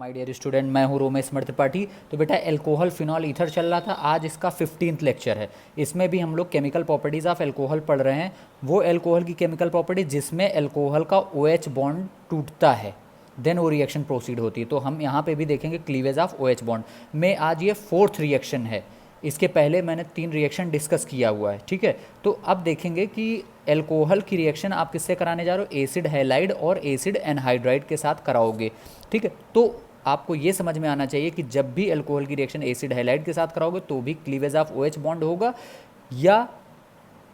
My dear student, मैं हूँ रोमेश त्रिपाठी। तो बेटा एल्कोहल फिनॉल ईथर चल रहा था, आज इसका 15th लेक्चर है। इसमें भी हम लोग केमिकल प्रॉपर्टीज़ ऑफ एल्कोहल पढ़ रहे हैं। वो एल्कोहल की केमिकल प्रॉपर्टी जिसमें एल्कोहल का OH बॉन्ड टूटता है, देन वो रिएक्शन प्रोसीड होती है। तो हम यहाँ पे भी देखेंगे क्लीवेज ऑफ OH बॉन्ड में। आज ये 4th रिएक्शन है। इसके पहले मैंने 3 रिएक्शन डिस्कस किया हुआ है, ठीक है। तो अब देखेंगे कि एल्कोहल की रिएक्शन आप किससे कराने जा रहे हो, एसिड हैलाइड और एसिड एनहाइड्राइड के साथ कराओगे, ठीक है। तो आपको ये समझ में आना चाहिए कि जब भी एल्कोहल की रिएक्शन एसिड हैलाइड के साथ कराओगे तो भी क्लीवेज ऑफ OH बॉन्ड होगा, या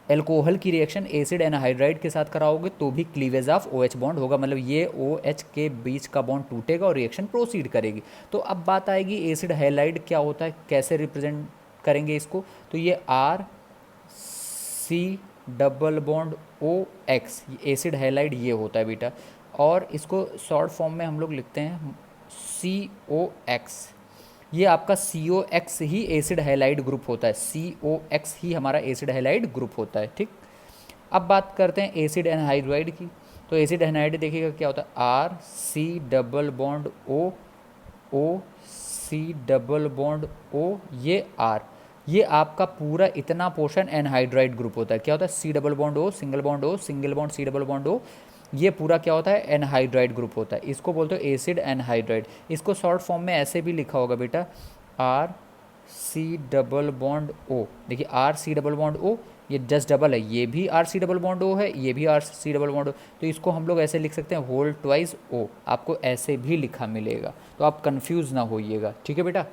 एल्कोहल की रिएक्शन एसिड एनहाइड्राइड के साथ कराओगे तो भी क्लीवेज ऑफ OH बॉन्ड होगा। मतलब ये OH के बीच का बॉन्ड टूटेगा और रिएक्शन प्रोसीड करेगी। तो अब बात आएगी एसिड हैलाइड क्या होता है, कैसे रिप्रेजेंट करेंगे इसको। तो ये RC double bond OX, acid halide ये होता है बेटा। और इसको शॉर्ट फॉर्म में हम लोग लिखते हैं COX। ये आपका COX ही एसिड हैलाइड ग्रुप होता है, COX ही हमारा एसिड हैलाइड ग्रुप होता है, ठीक। अब बात करते हैं एसिड एनहाइड्राइड की। तो एसिड एनहाइड्राइड देखिएगा क्या होता है, RC double bond OC double bond O, ये R, ये आपका पूरा इतना पोर्शन एनहाइड्राइड ग्रुप होता है। क्या होता है, C double bond O, single bond O, single bond C double bond O, ये पूरा क्या होता है, एनहाइड्राइड ग्रुप होता है। इसको बोलते हो एसिड एनहाइड्राइड। इसको शॉर्ट फॉर्म में ऐसे भी लिखा होगा बेटा, RC डबल बॉन्ड O। देखिए RC डबल बॉन्ड O, ये जस्ट डबल है, ये भी RC डबल बॉन्ड O है, ये भी RC डबल बॉन्ड O। तो इसको हम लोग ऐसे लिख सकते हैं होल ट्वाइस O, आपको ऐसे भी लिखा मिलेगा, तो आप कंफ्यूज ना होइएगा, ठीक है बेटा।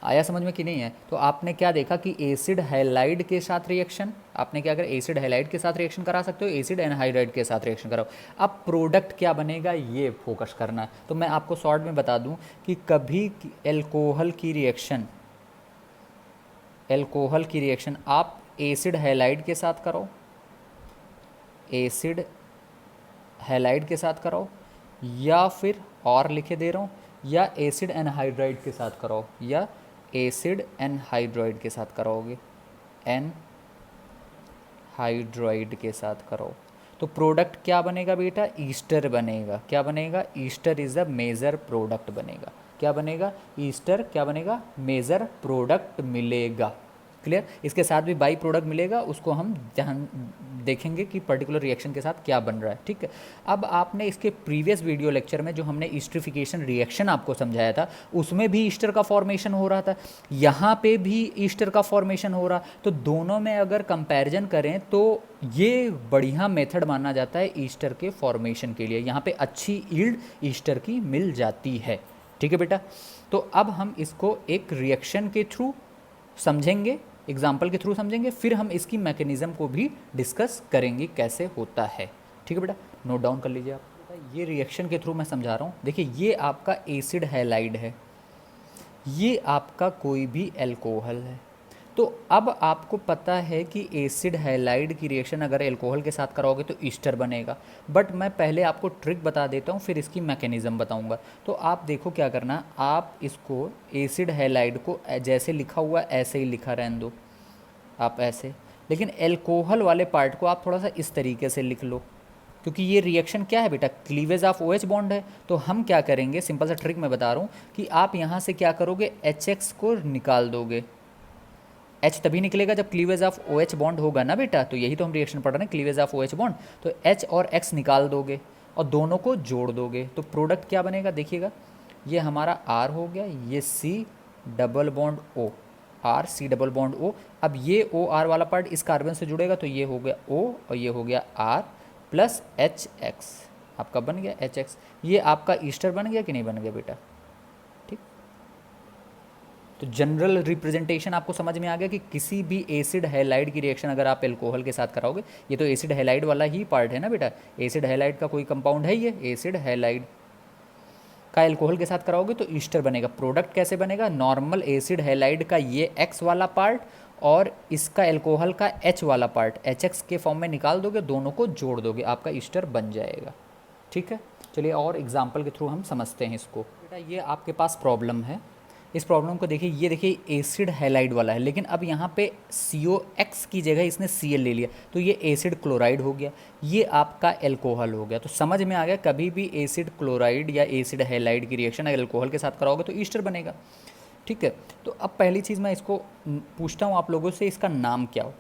आया समझ में कि नहीं है। तो आपने क्या देखा कि एसिड हैलाइड के साथ रिएक्शन, आपने क्या करा, एसिड हैलाइड के साथ रिएक्शन करा सकते हो, एसिड एनहाइड्राइड के साथ रिएक्शन कराओ। अब प्रोडक्ट क्या बनेगा ये फोकस करना है। तो मैं आपको शॉर्ट में बता दूं कि कभी एल्कोहल की रिएक्शन आप एसिड हैलाइड के साथ कराओ, एसिड हैलाइड के साथ कराओ, या फिर और लिखे दे रहा हूँ, या एसिड एनहाइड्राइड के साथ कराओ, या एसिड एनहाइड्राइड के साथ कराओगे, एनहाइड्राइड के साथ कराओ, तो प्रोडक्ट क्या बनेगा बेटा, ईस्टर बनेगा। क्या बनेगा, ester is a major product बनेगा। क्या बनेगा, ईस्टर क्या बनेगा, मेजर प्रोडक्ट मिलेगा। क्लियर। इसके साथ भी बाई प्रोडक्ट मिलेगा, उसको हम ध्यान देखेंगे कि पर्टिकुलर रिएक्शन के साथ क्या बन रहा है, ठीक है। अब आपने इसके प्रीवियस वीडियो लेक्चर में जो हमने ईस्टरिफिकेशन रिएक्शन आपको समझाया था, उसमें भी ईस्टर का फॉर्मेशन हो रहा था, यहाँ पे भी ईस्टर का फॉर्मेशन हो रहा। तो दोनों में अगर कंपैरिजन करें तो ये बढ़िया मेथड माना जाता है ईस्टर के फॉर्मेशन के लिए। यहाँ पे अच्छी यील्ड ईस्टर की मिल जाती है, ठीक है बेटा। तो अब हम इसको एक रिएक्शन के थ्रू समझेंगे, एग्जाम्पल के थ्रू समझेंगे, फिर हम इसकी मैकेनिज्म को भी डिस्कस करेंगे कैसे होता है, ठीक है बेटा। नोट डाउन कर लीजिए आप। ये रिएक्शन के थ्रू मैं समझा रहा हूँ। देखिए ये आपका एसिड हैलाइड है, ये आपका कोई भी एल्कोहल है। तो अब आपको पता है कि एसिड हैलाइड की रिएक्शन अगर एल्कोहल के साथ कराओगे तो ईस्टर बनेगा। बट मैं पहले आपको ट्रिक बता देता हूँ, फिर इसकी मैकेनिज़्म बताऊँगा। तो आप देखो क्या करना, आप इसको एसिड हैलाइड को जैसे लिखा हुआ ऐसे ही लिखा रहने दो, आप ऐसे। लेकिन एल्कोहल वाले पार्ट को आप थोड़ा सा इस तरीके से लिख लो, क्योंकि ये रिएक्शन क्या है बेटा, क्लीवेज ऑफ OH बॉन्ड है। तो हम क्या करेंगे, सिंपल सा ट्रिक मैं बता रहा हूँ कि आप यहाँ से क्या करोगे, HX को निकाल दोगे। H तभी निकलेगा जब क्लीवेज ऑफ OH बॉन्ड होगा ना बेटा। तो यही तो हम रिएक्शन पढ़ रहे हैं, क्लीवेज ऑफ OH बॉन्ड। तो H और X निकाल दोगे और दोनों को जोड़ दोगे, तो प्रोडक्ट क्या बनेगा देखिएगा, ये हमारा R हो गया, ये C double bond O, RC double bond O। अब ये OR वाला पार्ट इस कार्बन से जुड़ेगा तो ये हो गया O और ये हो गया R प्लस HX, आपका बन गया HX। ये आपका ईस्टर बन गया कि नहीं बन गया बेटा, ठीक। तो जनरल रिप्रेजेंटेशन आपको समझ में आ गया कि किसी भी एसिड हैलाइड की रिएक्शन अगर आप एल्कोहल के साथ कराओगे, ये तो एसिड हैलाइड वाला ही पार्ट है ना बेटा, एसिड हैलाइड का कोई कंपाउंड है ये, एसिड हैलाइड का एल्कोहल के साथ कराओगे तो ईस्टर बनेगा। प्रोडक्ट कैसे बनेगा, नॉर्मल एसिड हैलाइड का ये X वाला पार्ट और इसका एल्कोहल का H वाला पार्ट HX के फॉर्म में निकाल दोगे, दोनों को जोड़ दोगे, आपका ईस्टर बन जाएगा, ठीक है। चलिए और एग्जाम्पल के थ्रू हम समझते हैं इसको। बेटा ये आपके पास प्रॉब्लम है, इस प्रॉब्लम को देखिए, ये देखिए एसिड हैलाइड वाला है, लेकिन अब यहाँ पे COX की जगह इसने Cl ले लिया, तो ये एसिड क्लोराइड हो गया, ये आपका एल्कोहल हो गया। तो समझ में आ गया, कभी भी एसिड क्लोराइड या एसिड हैलाइड की रिएक्शन अगर एल्कोहल के साथ कराओगे तो ईस्टर बनेगा। ठीक है, तो अब पहली चीज़ मैं इसको पूछता हूँ आप लोगों से, इसका नाम क्या हो।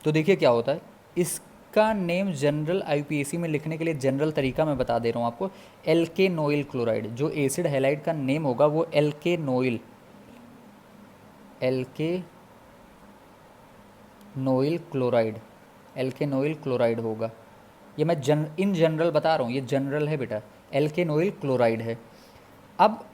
तो देखिए क्या होता है, इसका नेम जनरल IUPAC में लिखने के लिए जनरल तरीका मैं बता दे रहा हूँ आपको, एल्केनोइल क्लोराइड। जो एसिड हैलाइड का नेम होगा वो एल्केनोइल क्लोराइड, एल्केनोइल क्लोराइड होगा। ये मैं इन जनरल बता रहा हूँ, ये जनरल है बेटा, एल्केनोइल क्लोराइड है। अब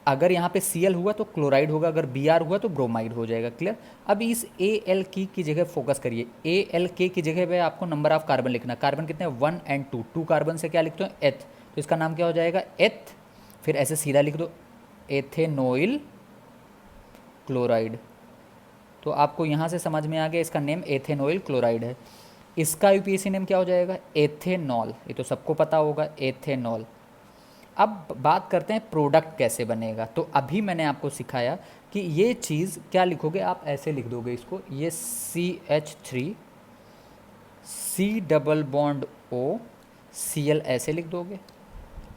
अगर यहाँ पे Cl हुआ तो क्लोराइड होगा, अगर Br हुआ तो ब्रोमाइड हो जाएगा। क्लियर। अब इस ALK की जगह फोकस करिए, ALK की जगह पे आपको नंबर ऑफ कार्बन लिखना। कार्बन कितने हैं, 1 और 2, 2 कार्बन से क्या लिखते हो, एथ, तो इसका नाम क्या हो जाएगा, एथ। फिर ऐसे सीधा लिख दो, एथेनोइल क्लोराइड। तो आपको यहाँ से समझ में आ गया, इसका नेम एथेनोइल क्लोराइड है। इसका IUPAC नेम क्या हो जाएगा, एथेनॉल। ये तो सबको पता होगा, एथेनॉल। अब बात करते हैं प्रोडक्ट कैसे बनेगा। तो अभी मैंने आपको सिखाया कि ये चीज़ क्या लिखोगे, आप ऐसे लिख दोगे इसको, ये CH3 C double bond O Cl ऐसे लिख दोगे।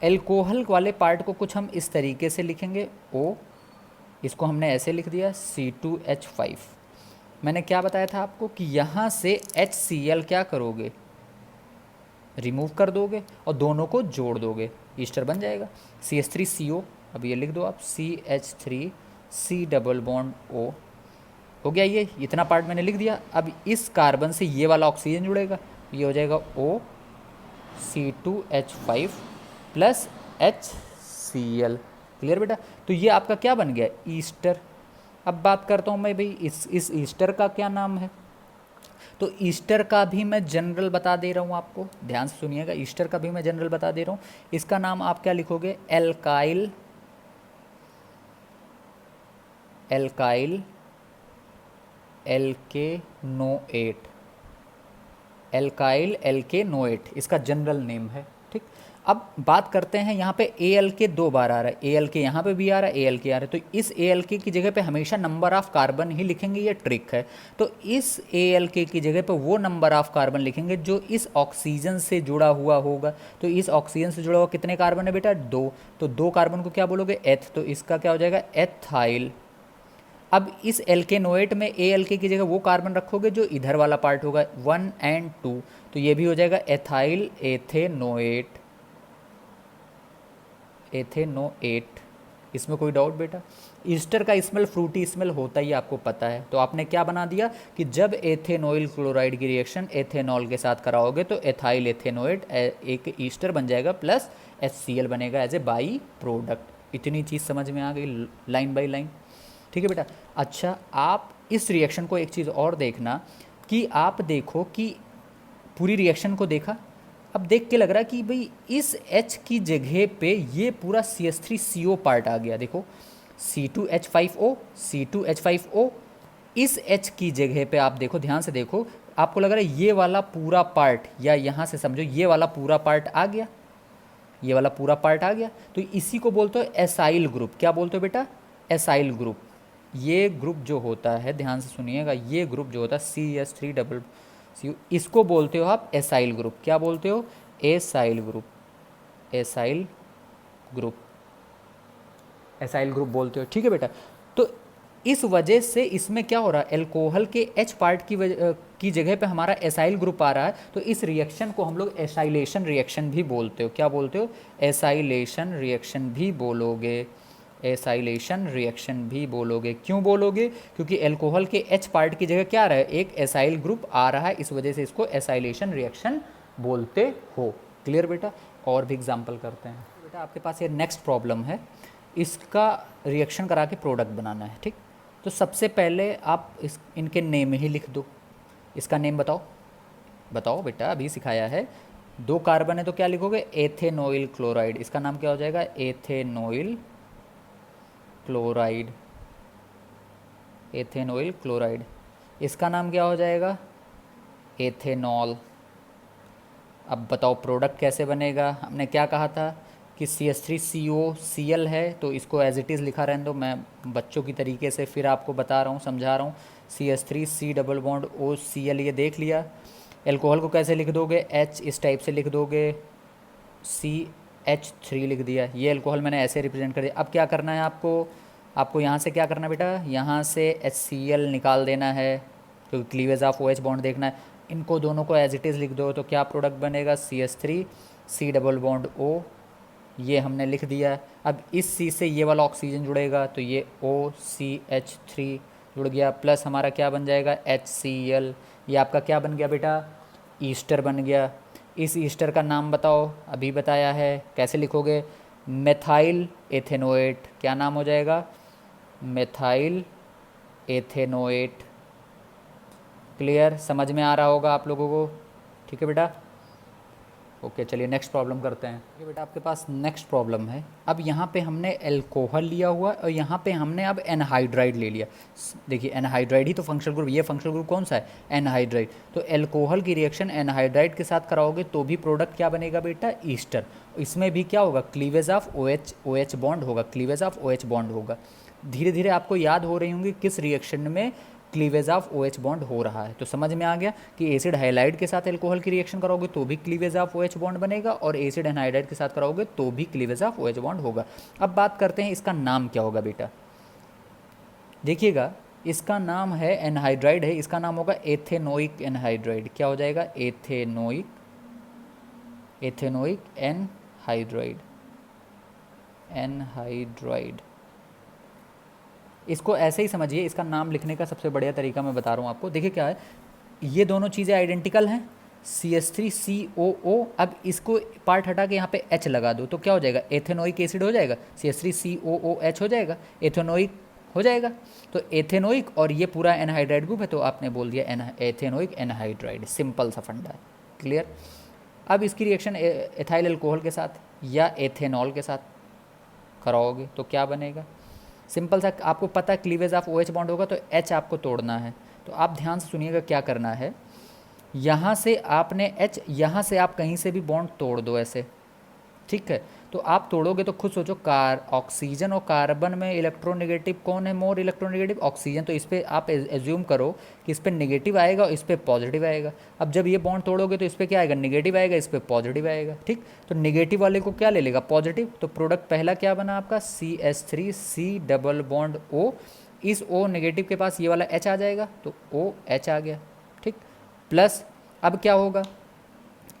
एल्कोहल वाले पार्ट को कुछ हम इस तरीके से लिखेंगे, O, इसको हमने ऐसे लिख दिया C2H5। मैंने क्या बताया था आपको कि यहाँ से HCl क्या करोगे, रिमूव कर दोगे और दोनों को जोड़ दोगे, ईस्टर बन जाएगा। CH3CO, अब ये लिख दो आप, CH3 C double bond O हो गया। ये इतना पार्ट मैंने लिख दिया। अब इस कार्बन से ये वाला ऑक्सीजन जुड़ेगा, ये हो जाएगा O C2H5 plus HCl। Clear बेटा। तो ये आपका क्या बन गया, ईस्टर। अब बात करता हूँ मैं भाई इस ईस्टर का क्या नाम है। तो ईस्टर का भी मैं जनरल बता दे रहा हूँ आपको, ध्यान से सुनिएगा, ईस्टर का भी मैं जनरल बता दे रहा हूँ। इसका नाम आप क्या लिखोगे, एल्काइल एल्केनोएट, एल्काइल एल्केनोएट इसका जनरल नेम है। ठीक। अब बात करते हैं, यहाँ पे ALK 2 बार आ रहा है, ALK यहाँ पे भी आ रहा है, ALK आ रहा है, तो इस ALK की जगह पे हमेशा नंबर ऑफ कार्बन ही लिखेंगे, ये ट्रिक है। तो इस ALK की जगह पे वो नंबर ऑफ कार्बन लिखेंगे जो इस ऑक्सीजन से जुड़ा हुआ होगा। तो इस ऑक्सीजन से जुड़ा हुआ कितने कार्बन है बेटा, 2, तो 2 कार्बन को क्या बोलोगे, एथ, तो इसका क्या हो जाएगा, एथाइल। अब इस एल्केनोएट में ALK की जगह वो कार्बन रखोगे जो इधर वाला पार्ट होगा, 1 और 2, तो ये भी हो जाएगा एथाइल एथेनोएट, एथेनोएट। इसमें कोई डाउट बेटा। ईस्टर का स्मेल फ्रूटी स्मेल होता ही आपको पता है। तो आपने क्या बना दिया कि जब एथेनोइल क्लोराइड की रिएक्शन एथेनॉल के साथ कराओगे तो एथाइल एथेनोएट एक ईस्टर बन जाएगा प्लस HCl बनेगा एज ए बाई प्रोडक्ट। इतनी चीज़ समझ में आ गई लाइन बाई लाइन। ठीक है बेटा। अच्छा, आप इस रिएक्शन को एक चीज़ और देखना कि आप देखो कि पूरी रिएक्शन को देखा, अब देख के लग रहा है कि भाई इस H की जगह पे ये पूरा CH3CO पार्ट आ गया। देखो C2H5O, C2H5O, इस H की जगह पे आप देखो, ध्यान से देखो, आपको लग रहा है ये वाला पूरा पार्ट, या यहाँ से समझो ये वाला पूरा पार्ट आ गया, ये वाला पूरा पार्ट आ गया। तो इसी को बोलते हो एसाइल ग्रुप। क्या बोलते हो बेटा, एसाइल ग्रुप। ये ग्रुप जो होता है, ध्यान से सुनिएगा, ये ग्रुप जो होता है CH3 डबल CO, इसको बोलते हो आप एसाइल ग्रुप। क्या बोलते हो, acyl group, acyl group, acyl group बोलते हो। ठीक है बेटा। तो इस वजह से इसमें क्या हो रहा है, एल्कोहल के H पार्ट की जगह पे हमारा एसाइल ग्रुप आ रहा है। तो इस रिएक्शन को हम लोग एसाइलेशन रिएक्शन भी बोलते हो। क्या बोलते हो, एसाइलेशन रिएक्शन भी बोलोगे, एसाइलेशन रिएक्शन भी बोलोगे। क्यों बोलोगे, क्योंकि एल्कोहल के H पार्ट की जगह क्या आ रहा है, एक एसाइल ग्रुप आ रहा है, इस वजह से इसको एसाइलेशन रिएक्शन बोलते हो। क्लियर बेटा। और भी एग्जांपल करते हैं बेटा। आपके पास ये नेक्स्ट प्रॉब्लम है, इसका रिएक्शन करा के प्रोडक्ट बनाना है। ठीक। तो सबसे पहले आप इनके नेम ही लिख दो। इसका नेम बताओ, बताओ बेटा, अभी सिखाया है। 2 कार्बन है तो क्या लिखोगे, एथेनोइल क्लोराइड। इसका नाम क्या हो जाएगा, एथेनोइल क्लोराइड, एथेनोइल क्लोराइड। इसका नाम क्या हो जाएगा, एथेनॉल। अब बताओ प्रोडक्ट कैसे बनेगा। हमने क्या कहा था कि CH3COCl है, तो इसको एज इट इज़ लिखा रहने दो, मैं बच्चों की तरीके से फिर आपको बता रहा हूँ, समझा रहा हूँ। CH3C डबल बॉन्ड OCl, ये देख लिया। एल्कोहल को कैसे लिख दोगे, H इस टाइप से लिख दोगे, CH3 लिख दिया। ये एल्कोहल मैंने ऐसे रिप्रेजेंट कर दिया। अब क्या करना है आपको यहाँ से क्या करना है बेटा, यहाँ से HCl निकाल देना है, क्योंकि क्लीवेज ऑफ OH बॉन्ड देखना है। इनको दोनों को एज इट इज़ लिख दो, तो क्या प्रोडक्ट बनेगा, CH3C डबल बॉन्ड O, ये हमने लिख दिया है। अब इस C से ये वाला ऑक्सीजन जुड़ेगा, तो ये OCH3 जुड़ गया, प्लस हमारा क्या बन जाएगा, HCl। ये आपका क्या बन गया बेटा, ईस्टर बन गया। इस ईस्टर का नाम बताओ, अभी बताया है, कैसे लिखोगे, मेथाइल एथेनोएट। क्या नाम हो जाएगा, मेथाइल एथेनोएट। क्लियर, समझ में आ रहा होगा आप लोगों को, ठीक है बेटा। ओके, चलिए नेक्स्ट प्रॉब्लम करते हैं। ठीक है बेटा, आपके पास नेक्स्ट प्रॉब्लम है। अब यहाँ पे हमने एल्कोहल लिया हुआ और यहाँ पे हमने अब एनहाइड्राइड ले लिया। देखिए एनहाइड्राइड ही तो फंक्शनल ग्रुप, ये फंक्शनल ग्रुप कौन सा है, एनहाइड्राइड। तो एल्कोहल की रिएक्शन एनहाइड्राइड के साथ कराओगे तो भी प्रोडक्ट क्या बनेगा बेटा, ईस्टर। इसमें भी क्या होगा, क्लीवेज ऑफ OH बॉन्ड होगा, क्लीवेज ऑफ OH बॉन्ड होगा। धीरे धीरे आपको याद हो रही होंगी किस रिएक्शन में क्लीवेज ऑफ OH बॉन्ड हो रहा है। तो समझ में आ गया कि एसिड हाइलाइड के साथ एल्कोहल की रिएक्शन करोगे तो भी क्लीवेज ऑफ OH बॉन्ड बनेगा, और एसिड एनहाइड्राइड के साथ करोगे तो भी क्लीवेज ऑफ OH बॉन्ड होगा। अब बात करते हैं इसका नाम क्या होगा बेटा। देखिएगा, इसका नाम है एनहाइड्राइड है, इसका नाम होगा एथेनोइक एनहाइड्राइड। क्या हो जाएगा, एथेनोइक एनहाइड्राइड। इसको ऐसे ही समझिए, इसका नाम लिखने का सबसे बढ़िया तरीका मैं बता रहा हूँ आपको। देखिए क्या है, ये दोनों चीज़ें आइडेंटिकल हैं, CH3COO। अब इसको पार्ट हटा के यहाँ पे H लगा दो, तो क्या हो जाएगा, एथेनोइक एसिड हो जाएगा, CH3COOH हो जाएगा, एथेनोइक हो जाएगा। तो एथेनोइक और ये पूरा एनहाइड्राइड ग्रुप है, तो आपने बोल दिया एथेनोइक एनहाइड्राइड। सिंपल सा फंडा है, क्लियर। अब इसकी रिएक्शन एथाइल अल्कोहल के साथ या एथेनॉल के साथ कराओगे तो क्या बनेगा, सिंपल सा, आपको पता है क्लीवेज ऑफ OH बॉन्ड होगा, तो H आपको तोड़ना है। तो आप ध्यान से सुनिएगा क्या करना है, यहाँ से आपने H, यहाँ से आप कहीं से भी बॉन्ड तोड़ दो ऐसे, ठीक है। तो आप तोड़ोगे तो खुद सोचो, ऑक्सीजन और कार्बन में इलेक्ट्रोनेगेटिव कौन है, मोर इलेक्ट्रोनेगेटिव, ऑक्सीजन। तो इस पर आप एज्यूम करो कि इस पर नेगेटिव आएगा और इस पर पॉजिटिव आएगा। अब जब ये बॉन्ड तोड़ोगे तो इस पर क्या आएगा, नेगेटिव आएगा, इस पर पॉजिटिव आएगा, ठीक। तो नेगेटिव वाले को क्या ले लेगा, पॉजिटिव। तो प्रोडक्ट पहला क्या बना आपका, CH3C डबल बॉन्ड O। इस O नेगेटिव के पास ये वाला H आ जाएगा, तो OH आ गया, ठीक। प्लस अब क्या होगा,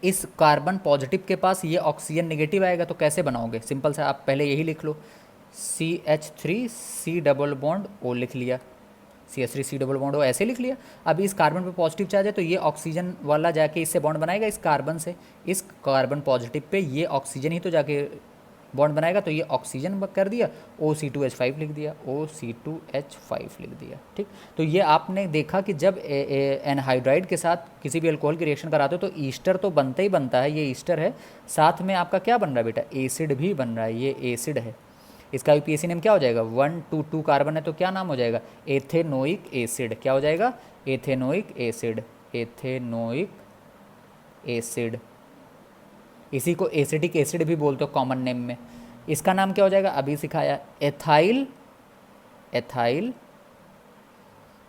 इस कार्बन पॉजिटिव के पास ये ऑक्सीजन नेगेटिव आएगा, तो कैसे बनाओगे, सिंपल सा, आप पहले यही लिख लो, CH3C डबल बॉन्ड O लिख लिया, CH3C डबल बॉन्ड O ऐसे लिख लिया। अब इस कार्बन पे पॉजिटिव चार्ज है, तो ये ऑक्सीजन वाला जाके इससे बॉन्ड बनाएगा, इस कार्बन से, इस कार्बन पॉजिटिव पे ये ऑक्सीजन ही तो जाके बॉन्ड बनाएगा, तो ये ऑक्सीजन कर दिया, OC2H5 लिख दिया, OC2H5 लिख दिया, ठीक। तो ये आपने देखा कि जब एनहाइड्राइड के साथ किसी भी अल्कोहल की रिएक्शन कराते हो तो ईस्टर तो बनता ही बनता है, ये ईस्टर है, साथ में आपका क्या बन रहा है बेटा, एसिड भी बन रहा है, ये एसिड है। इसका भी पीएसी नेम क्या हो जाएगा, 122 कार्बन है, तो क्या नाम हो जाएगा, एथेनोइक एसिड। क्या हो जाएगा, एथेनोइक एसिड, एथेनोइक एसिड। इसी को एसिटिक एसिड भी बोलते हो कॉमन नेम में। इसका नाम क्या हो जाएगा, अभी सिखाया, एथाइल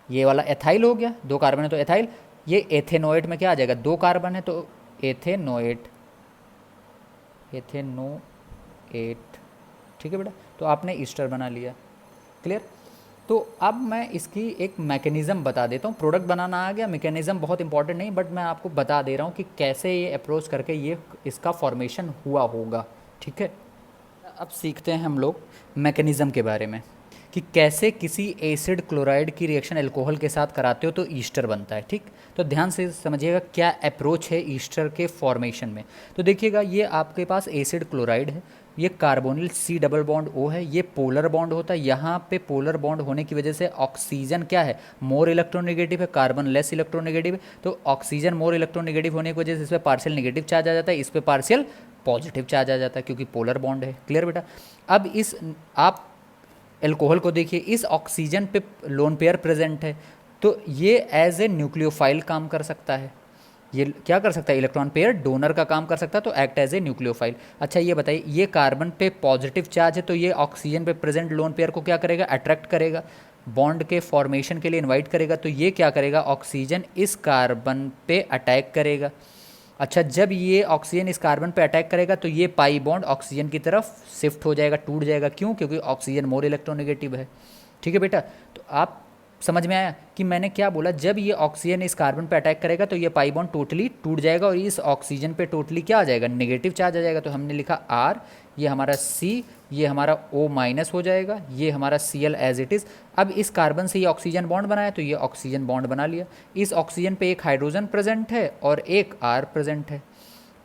ये वाला एथाइल हो गया, 2 कार्बन है तो एथाइल। ये एथेनोएट में क्या आ जाएगा, 2 कार्बन है तो एथेनोएट, ठीक है बेटा। तो आपने ईस्टर बना लिया, क्लियर। तो अब मैं इसकी एक मैकेनिज़्म बता देता हूँ, प्रोडक्ट बनाना आ गया, मैकेनिज़्म बहुत इंपॉर्टेंट नहीं, बट मैं आपको बता दे रहा हूँ कि कैसे ये अप्रोच करके ये इसका फॉर्मेशन हुआ होगा, ठीक है। अब सीखते हैं हम लोग मैकेनिज़्म के बारे में कि कैसे किसी एसिड क्लोराइड की रिएक्शन अल्कोहल के साथ कराते हो तो ईस्टर बनता है, ठीक। तो ध्यान से समझिएगा क्या अप्रोच है ईस्टर के फॉर्मेशन में। तो देखिएगा, ये आपके पास एसिड क्लोराइड है, ये carbonyl C double bond O है, ये पोलर बॉन्ड होता है। यहाँ पे पोलर बॉन्ड होने की वजह से ऑक्सीजन क्या है, मोर इलेक्ट्रोनेगेटिव है, कार्बन लेस इलेक्ट्रोनेगेटिव है। तो ऑक्सीजन मोर इलेक्ट्रोनेगेटिव होने की वजह से इस पर पार्शियल नेगेटिव चार्ज आ जाता है, इस पर पार्शियल पॉजिटिव चार्ज आ जाता है, क्योंकि पोलर बॉन्ड है, क्लियर बेटा। अब इस आप एल्कोहल को देखिए, इस ऑक्सीजन पे लोन पेयर प्रेजेंट है, तो ये एज ए न्यूक्लियोफाइल काम कर सकता है, ये क्या कर सकता है, इलेक्ट्रॉन पेयर डोनर का काम कर सकता है, तो एक्ट एज ए न्यूक्लियोफाइल। अच्छा ये बताइए, ये कार्बन पे पॉजिटिव चार्ज है तो ये ऑक्सीजन पे प्रेजेंट लोन पेयर को क्या करेगा, अट्रैक्ट करेगा, बॉन्ड के फॉर्मेशन के लिए इनवाइट करेगा, तो ये क्या करेगा, ऑक्सीजन इस कार्बन पे अटैक करेगा। अच्छा जब ये ऑक्सीजन इस कार्बन पे अटैक करेगा तो ये पाई बॉन्ड ऑक्सीजन की तरफ शिफ्ट हो जाएगा, टूट जाएगा, क्यों, क्योंकि ऑक्सीजन मोर इलेक्ट्रोनेगेटिव है। ठीक है बेटा, तो आप समझ में आया कि मैंने क्या बोला, जब ये ऑक्सीजन इस कार्बन पे अटैक करेगा तो ये पाई बॉन्ड टोटली टूट जाएगा और इस ऑक्सीजन पे टोटली क्या आ जाएगा, नेगेटिव चार्ज आ जाएगा। तो हमने लिखा आर, ये हमारा सी, ये हमारा ओ माइनस हो जाएगा, ये हमारा C L as it is. अब इस कार्बन से ये ऑक्सीजन बॉन्ड बनाया तो ये ऑक्सीजन बॉन्ड बना लिया। इस ऑक्सीजन पे एक हाइड्रोजन प्रेजेंट है और एक आर प्रेजेंट है।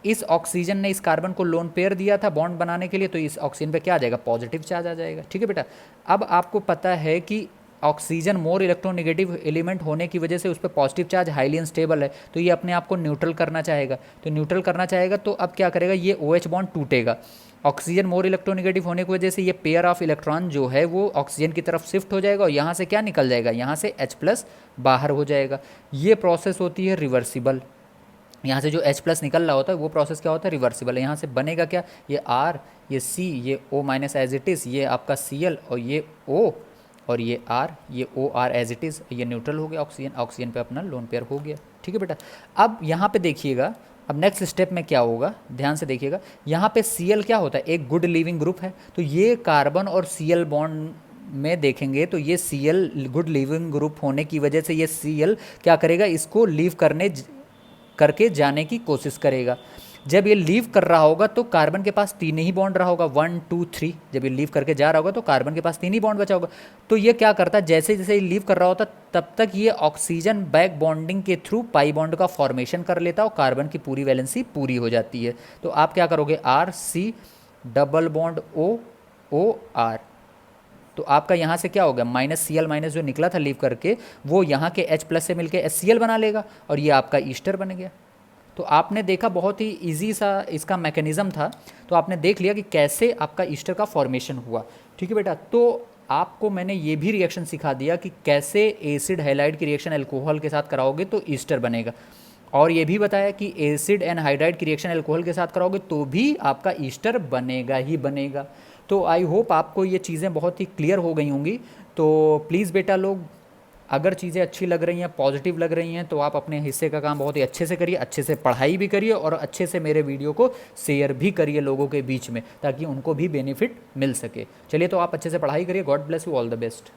इस ऑक्सीजन ने इस कार्बन को लोन पेयर दिया था बॉन्ड बनाने के लिए, तो इस ऑक्सीजन पे क्या आ जाएगा, पॉजिटिव चार्ज आ जाएगा। ठीक है बेटा, अब आपको पता है कि ऑक्सीजन मोर इलेक्ट्रोनेगेटिव एलिमेंट होने की वजह से उस पर पॉजिटिव चार्ज हाईली अनस्टेबल है, तो ये अपने आप को न्यूट्रल करना चाहेगा। तो न्यूट्रल करना चाहेगा तो अब क्या करेगा, ये OH बॉन्ड टूटेगा। ऑक्सीजन मोर इलेक्ट्रोनेगेटिव होने की वजह से ये पेयर ऑफ इलेक्ट्रॉन जो है वो ऑक्सीजन की तरफ शिफ्ट हो जाएगा और यहाँ से क्या निकल जाएगा, यहाँ से H+ बाहर हो जाएगा। ये प्रोसेस होती है रिवर्सिबल। यहाँ से जो H+ निकल रहा होता है वो प्रोसेस क्या होता है, रिवर्सिबल है। यहाँ से बनेगा क्या, ये R, ये C, ये O minus as it is, ये आपका Cl और ये O और ये R, ये OR एज इट इज़, ये न्यूट्रल हो गया, ऑक्सीजन ऑक्सीजन पे अपना लोन पेयर हो गया। ठीक है बेटा, अब यहाँ पे देखिएगा, अब नेक्स्ट स्टेप में क्या होगा, ध्यान से देखिएगा। यहाँ पे Cl क्या होता है, एक गुड लिविंग ग्रुप है, तो ये कार्बन और Cl बॉन्ड में देखेंगे तो ये Cl गुड लिविंग ग्रुप होने की वजह से ये Cl क्या करेगा, इसको लीव करके जाने की कोशिश करेगा। जब ये लीव कर रहा होगा तो कार्बन के पास 3 ही बॉन्ड रहा होगा, 1 2 3। जब ये लीव करके जा रहा होगा तो कार्बन के पास 3 ही बॉन्ड बचा होगा। तो ये क्या करता है, जैसे जैसे ये लीव कर रहा होता तब तक ये ऑक्सीजन बैक बॉन्डिंग के थ्रू पाई बॉन्ड का फॉर्मेशन कर लेता और कार्बन की पूरी वैलेंसी पूरी हो जाती है। तो आप क्या करोगे, RC double bond O R, तो आपका यहाँ से क्या हो गया, -Cl माइनस जो निकला था लीव करके वो यहाँ के H+ से मिलके HCl बना लेगा और ये आपका ईस्टर बन गया। तो आपने देखा बहुत ही इजी सा इसका मैकेनिज़्म था, तो आपने देख लिया कि कैसे आपका ईस्टर का फॉर्मेशन हुआ। ठीक है बेटा, तो आपको मैंने ये भी रिएक्शन सिखा दिया कि कैसे एसिड हैलाइड की रिएक्शन अल्कोहल के साथ कराओगे तो ईस्टर बनेगा, और ये भी बताया कि एसिड एंड हाइड्राइड की रिएक्शन अल्कोहल के साथ कराओगे तो भी आपका ईस्टर बनेगा ही बनेगा। तो आई होप आपको ये चीज़ें बहुत ही क्लियर हो गई होंगी। तो प्लीज़ बेटा लोग, अगर चीज़ें अच्छी लग रही हैं, पॉजिटिव लग रही हैं, तो आप अपने हिस्से का काम बहुत ही अच्छे से करिए, अच्छे से पढ़ाई भी करिए और अच्छे से मेरे वीडियो को शेयर भी करिए लोगों के बीच में, ताकि उनको भी बेनिफिट मिल सके। चलिए, तो आप अच्छे से पढ़ाई करिए। God bless you, all the best.